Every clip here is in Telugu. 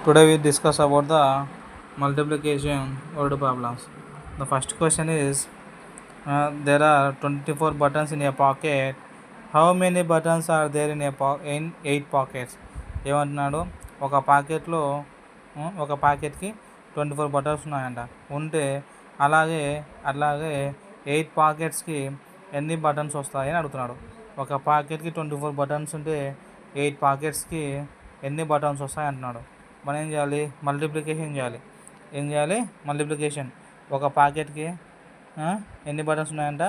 Today we discuss about the multiplication word problems. The first question is there are 24 buttons in a pocket. How many buttons are there in 8 pockets? ఏమంటున్నాడు ఒక పాకెట్లో ఒక ప్యాకెట్కి 24 బటన్స్ ఉన్నాయంట. ఉంటే అలాగే 8 పాకెట్స్కి ఎన్ని బటన్స్ వస్తాయని అడుగుతున్నాడు. ఒక ప్యాకెట్కి 24 బటన్స్ ఉంటే 8 పాకెట్స్కి ఎన్ని బటన్స్ వస్తాయి అంటున్నాడు. మనం ఏం చేయాలి? మల్టిప్లికేషన్ చేయాలి. మల్టిప్లికేషన్. ఒక ప్యాకెట్కి ఎన్ని బటన్స్ ఉన్నాయంట?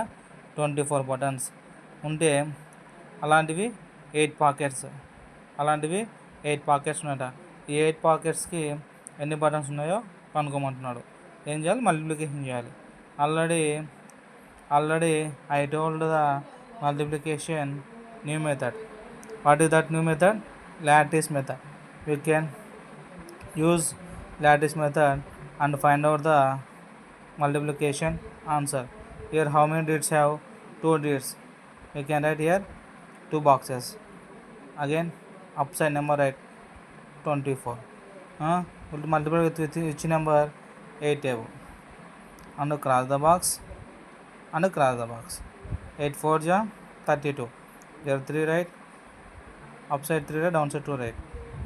24 బటన్స్ ఉంటే అలాంటివి 8 పాకెట్స్ ఉన్నాయంట. ఈ 8 పాకెట్స్కి ఎన్ని బటన్స్ ఉన్నాయో కనుక్కోమంటున్నాడు. ఏం చేయాలి? మల్టిప్లికేషన్ చేయాలి. Already I told the multiplication new method. What is that new method? lattice method. We can use lattice method and find out the multiplication answer. Here how many digits have? 2 digits. We can write here 2 boxes. Again upside number write 24. We'll multiply with which number? 8 table. And cross the box. 8 4 ja 32. Here 3 write. Upside 3 right, downside 2 right.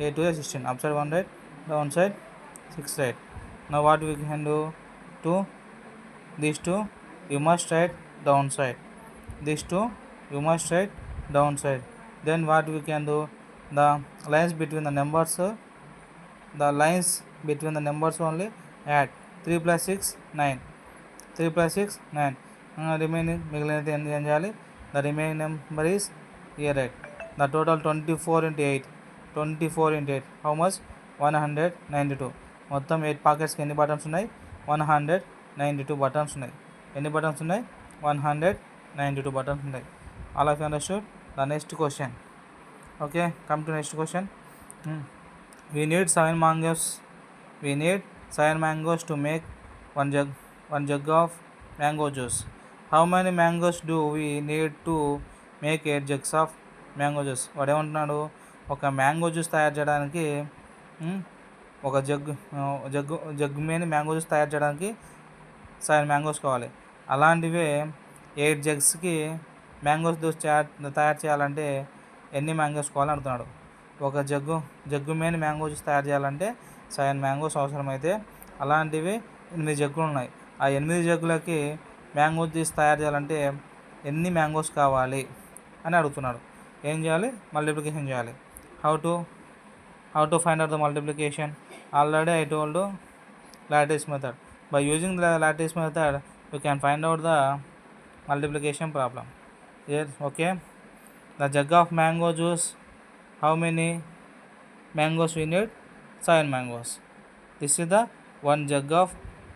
8 2 is 16. Upside 1 right, downside 6 right. Now what we can do? These two you must write downside. These two you must write downside. Then what we can do? The lines between the numbers only add. 3 plus 6 9. 3 plus 6 9. Remaining the remaining number is here right. The total 24 into 8. How much? 192. మొత్తం 8 పాకెట్స్కి ఎన్ని బటన్స్ ఉన్నాయి? 192 బటన్స్ ఉన్నాయి. ఎన్ని బటన్స్ ఉన్నాయి? 192 బటన్స్ ఉన్నాయి. All of you understood? The next question. Okay, come to next question. We need 7 mangoes to make one jug of mango juice. How many mangoes do we need to make 8 jugs of mango juice? వాడు ఏమంటున్నాడు? ఒక మ్యాంగో జ్యూస్ తయారు చేయడానికి ఒక జగ్గు మీద మ్యాంగో జ్యూస్ తయారు చేయడానికి 7 మ్యాంగోస్ కావాలి. అలాంటివే 8 జగ్స్కి మ్యాంగోస్ జ్యూస్ తయారు చేయాలంటే ఎన్ని మ్యాంగోస్ కావాలని అడుగుతున్నాడు. ఒక జగ్గు మీద మ్యాంగో జ్యూస్ తయారు చేయాలంటే 7 మ్యాంగోస్ అవసరమైతే అలాంటివి 8 జగ్గులు ఉన్నాయి. ఆ 8 జగ్గులకి మ్యాంగో జ్యూస్ తయారు చేయాలంటే ఎన్ని మ్యాంగోస్ కావాలి అని అడుగుతున్నాడు. ఏం చేయాలి? మల్టిప్లికేషన్ చేయాలి. How to find out the multiplication? Already I told lattice method. By using the lattice method we can find out the multiplication problem. Here, okay, the jug of mango juice, how many mangoes we need? 7 mangoes. This is the one jug of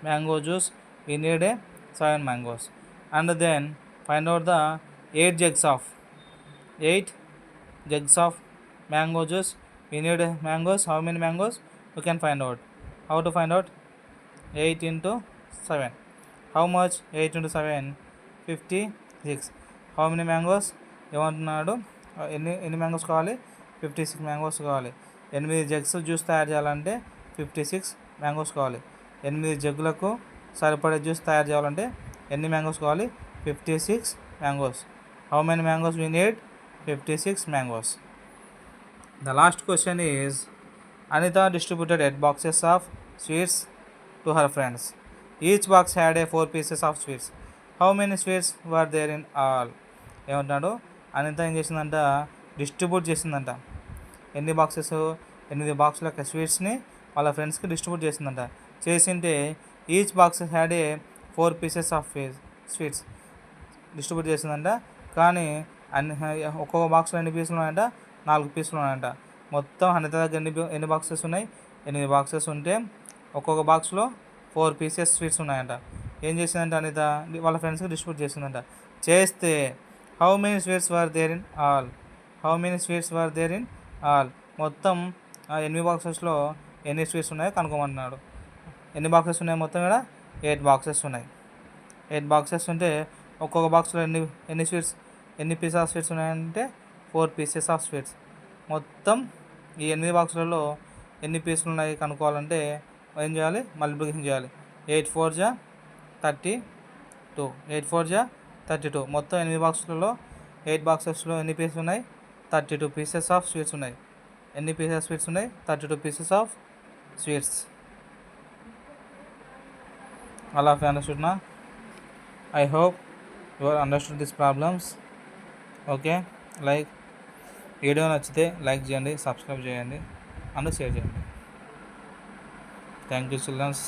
mango juice. We need 7 mangoes. And then find out the 8 jugs of mango juice. We need mangoes. How many mangoes? We can find out. How to find out? 8 into 7. How much? 8 into 7 56. How many mangoes? ఏమంటున్నాడు? ఎన్ని మ్యాంగోస్ కావాలి? 56 మ్యాంగోస్ కావాలి. 8 జగ్స్ జ్యూస్ తయారు చేయాలంటే 56 మ్యాంగోస్ కావాలి. 8 జగ్గులకు సరిపడే జ్యూస్ తయారు చేయాలంటే ఎన్ని మ్యాంగోస్ కావాలి? 56 mangoes. How many mangoes we need? 56 mangoes. The last question is, Anita distributed 8 boxes of sweets to her friends. Each box had 4 pieces of sweets. How many sweets were there in all? ఏమంటున్నాడు? అనిత ఏం చేసిందంట? డిస్ట్రిబ్యూట్ చేసిందంట. ఎన్ని బాక్సెస్? 8 బాక్సుల యొక్క స్వీట్స్ని వాళ్ళ ఫ్రెండ్స్కి డిస్ట్రిబ్యూట్ చేసిందంట. చేసింటే each box had 4 pieces of sweets distribute చేసిందంట. కానీ ఒక్కొక్క బాక్స్లో ఎన్ని పీసులు ఉన్నాయంట? 4 పీసులు ఉన్నాయంట. మొత్తం అనిత దగ్గర ఎన్ని బాక్సెస్ ఉన్నాయి? 8 బాక్సెస్ ఉంటే ఒక్కొక్క బాక్స్లో 4 pieces స్వీట్స్ ఉన్నాయంట. ఏం చేసిందంట అనిత? వాళ్ళ ఫ్రెండ్స్కి డిస్ట్రిబ్యూట్ చేసిందంట. చేస్తే how many sweets were there in all? మొత్తం 8 బాక్సెస్లో ఎన్ని స్వీట్స్ ఉన్నాయో కనుక్కోమంటున్నాడు. ఎన్ని బాక్సెస్ ఉన్నాయి మొత్తం? ఇక్కడ 8 బాక్సెస్ ఉన్నాయి. 8 బాక్సెస్ ఉంటే ఒక్కొక్క బాక్స్లో ఎన్ని పీసెస్ ఆఫ్ స్వీట్స్ ఉన్నాయంటే 4 pieces ఆఫ్ స్వీట్స్. మొత్తం ఈ 8 బాక్సులలో ఎన్ని పీసులు ఉన్నాయి కనుక్కోవాలంటే ఏం చేయాలి, మల్టిప్లికేషన్ చేయాలి. 8 4 జా 32, 8 4 జా 32. మొత్తం 8 బాక్సులలో 8 బాక్సెస్లో ఎన్ని పీసెస్ ఉన్నాయి, 32 పీసెస్ ఆఫ్ స్వీట్స్ ఉన్నాయి. ఎన్ని పీసెస్ స్వీట్స్ ఉన్నాయి, 32 pieces of sweets. All of you understood నా? I hope you are understood this problems. Okay, like video నచ్చితే లైక్ చేయండి, సబ్స్క్రైబ్ చేయండి అండ్ షేర్ చేయండి. Thank you children's.